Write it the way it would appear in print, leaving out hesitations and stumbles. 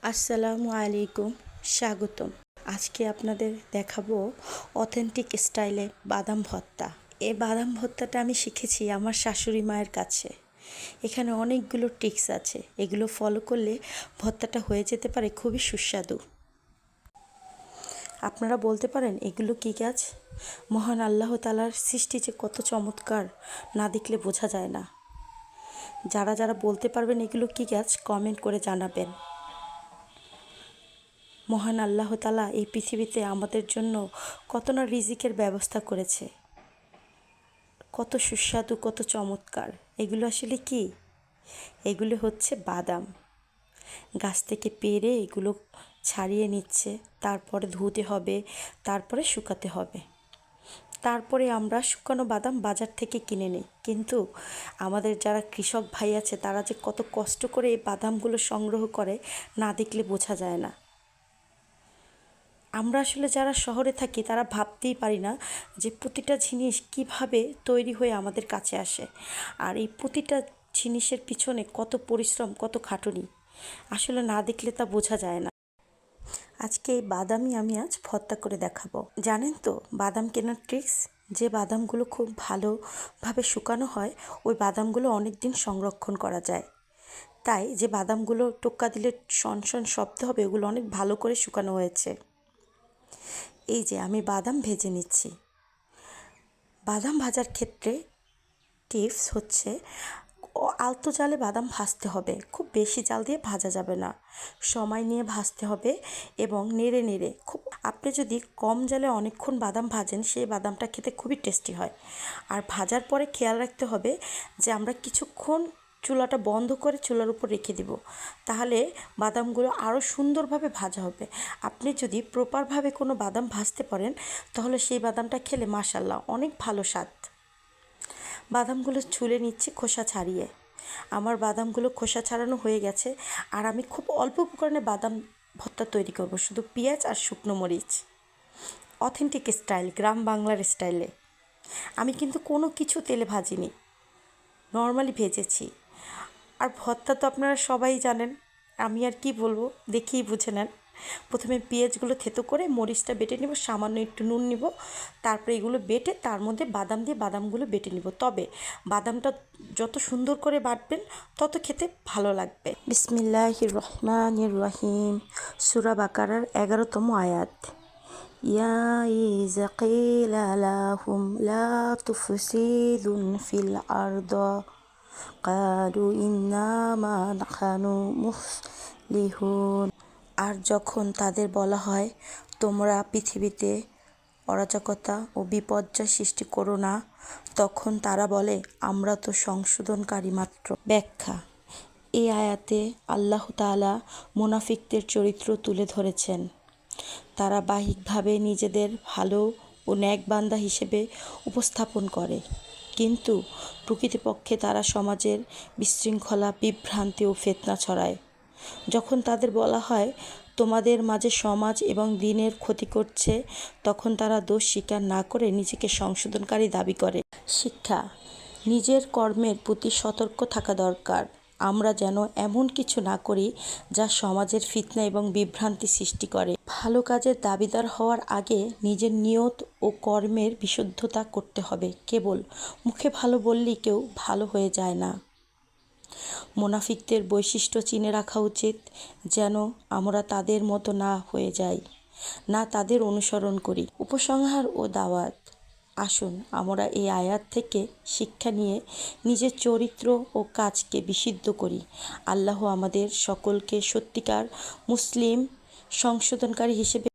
আসসালামু আলাইকুম, স্বাগতম। আজকে আপনাদের দেখাবো অথেন্টিক স্টাইলে বাদাম ভর্তা। এই বাদাম ভর্তাটা আমি শিখেছি আমার শাশুড়ি মায়ের কাছে। এখানে অনেকগুলো ট্রিক্স আছে, এগুলো ফলো করলে ভর্তাটা হয়ে যেতে পারে খুবই সুস্বাদু। আপনারা বলতে পারেন এগুলো কী গাছ? মহান আল্লাহ তাআলার সৃষ্টি যে কত চমৎকার, না দেখলে বোঝা যায় না। যারা যারা বলতে পারবেন এগুলো কী গাছ, কমেন্ট করে জানাবেন। মহান আল্লাহ তাআলা এই পৃথিবীতে আমাদের জন্য কত না রিজিকের ব্যবস্থা করেছে, কত সুস্বাদু, কত চমৎকার। এগুলো আসলে কি? এগুলো হচ্ছে বাদাম। গাছ থেকে পেড়ে এগুলো ছাড়িয়ে নিচ্ছে, তারপরে ধুতে হবে, তারপরে শুকাতে হবে। তারপরে আমরা শুকানো বাদাম বাজার থেকে কিনে নিই। কিন্তু আমাদের যারা কৃষক ভাই আছে তারা যে কত কষ্ট করে এই বাদামগুলো সংগ্রহ করে, না দেখলে বোঝা যায় না। আমরা আসলে যারা শহরে থাকি তারা ভাবতেই পারি না যে প্রতিটা জিনিস কিভাবে তৈরি হয়ে আমাদের কাছে আসে, আর এই প্রতিটা জিনিসের পিছনে কত পরিশ্রম, কত খাটুনি, আসলে না দেখলে তা বোঝা যায় না। আজকে এই বাদামই আমি আজ ভর্তা করে দেখাবো। জানেন তো বাদাম কেনার ট্রিক্স? যে বাদামগুলো খুব ভালোভাবে শুকানো হয় ওই বাদামগুলো অনেক দিন সংরক্ষণ করা যায়। তাই যে বাদামগুলো টোক্কা দিলে শন শন শব্দ হবে ওগুলো অনেক ভালো করে শুকানো হয়েছে। এই যে আমি বাদাম ভেজে নিচ্ছি। বাদাম ভাজার ক্ষেত্রে টিপস হচ্ছে আলতো জালে বাদাম ভাজতে হবে, খুব বেশি জাল দিয়ে ভাজা যাবে না। সময় নিয়ে ভাজতে হবে এবং নেড়ে নেড়ে আপনি যদি কম জালে অনেকক্ষণ বাদাম ভাজেন সেই বাদামটা খেতে খুবই টেস্টি হয়। আর ভাজার পরে খেয়াল রাখতে হবে যে আমরা কিছুক্ষণ চুলাটা বন্ধ করে চুলার উপর রেখে দিব, তাহলে বাদামগুলো আরও সুন্দরভাবে ভাজা হবে। আপনি যদি প্রপারভাবে কোনো বাদাম ভাজতে পারেন তাহলে সেই বাদামটা খেলে মাশাআল্লাহ অনেক ভালো স্বাদ। বাদামগুলো ছুলে নিচ্ছি খোসা ছাড়িয়ে। আমার বাদামগুলো খোসা ছাড়ানো হয়ে গেছে। আর আমি খুব অল্প উপকরণে বাদাম ভর্তা তৈরি করব, শুধু পেঁয়াজ আর শুকনো মরিচ। অথেন্টিক স্টাইল, গ্রাম বাংলার স্টাইলে। আমি কিন্তু কোনো কিছু তেলে ভাজিনি, নর্মালি ভেজেছি। আর ভর্তা তো আপনারা সবাই জানেন, আমি আর কি বলবো, দেখেই বুঝে নেন। প্রথমে পেঁয়াজগুলো থেতো করে মরিচটা বেটে নেব, সামান্য একটু নুন নিব, তারপরে এগুলো বেটে তার মধ্যে বাদাম দিয়ে বাদামগুলো বেটে নিব। তবে বাদামটা যত সুন্দর করে বাটবেন তত খেতে ভালো লাগবে। বিসমিল্লাহির রহমানির রহিম। সূরা বাকারার 11তম আয়াত। ইয়া ইযা কিলা লাহুম লা তুফসিদুন ফিল আরদ ক্বালু ইন্নামা নাহনু মুসলিহুন। আর যখন তাদের বলা হয় তোমরা পৃথিবীতে অরাজকতা ও বিপর্যয় সৃষ্টি করো না, তখন তারা বলে আমরা তো সংশোধনকারী মাত্র। ব্যাখ্যা: এই আয়াতে আল্লাহ তাআলা মুনাফিকদের চরিত্র তুলে ধরেছেন। তারা বাহ্যিকভাবে নিজেদের ভালো ও নেক বান্দা হিসেবে উপস্থাপন করে, কিন্তু প্রকৃতপক্ষে তারা সমাজের বিশৃঙ্খলা, বিভ্রান্তি ও ফিতনা ছড়ায়। যখন তাদের বলা হয় তোমাদের মাঝে সমাজ এবং দ্বীনের ক্ষতি করছে, তখন তারা দোষ স্বীকার না করে নিজেকে সংশোধনকারী দাবি করে। শিক্ষা: নিজের কর্মের প্রতি সতর্ক থাকা দরকার। আমরা যেন এমন কিছু না করি যা সমাজের ফিতনা এবং বিভ্রান্তি সৃষ্টি করে। ভালো কাজের দাবিদার হওয়ার আগে নিজের নিয়ত ও কর্মের বিশুদ্ধতা করতে হবে। কেবল মুখে ভালো বললেই কেউ ভালো হয়ে যায় না। মুনাফিকদের বৈশিষ্ট্য চিনে রাখা উচিত, যেন আমরা তাদের মতো না হয়ে যাই, না তাদের অনুসরণ করি। উপসংহার ও দাওয়াত: আসুন আমরা এই আয়াত থেকে শিক্ষা নিয়ে নিজের চরিত্র ও কাজকে বিশুদ্ধ করি। আল্লাহ আমাদের সকলকে সত্যিকার মুসলিম সংশোধনকারী হিসেবে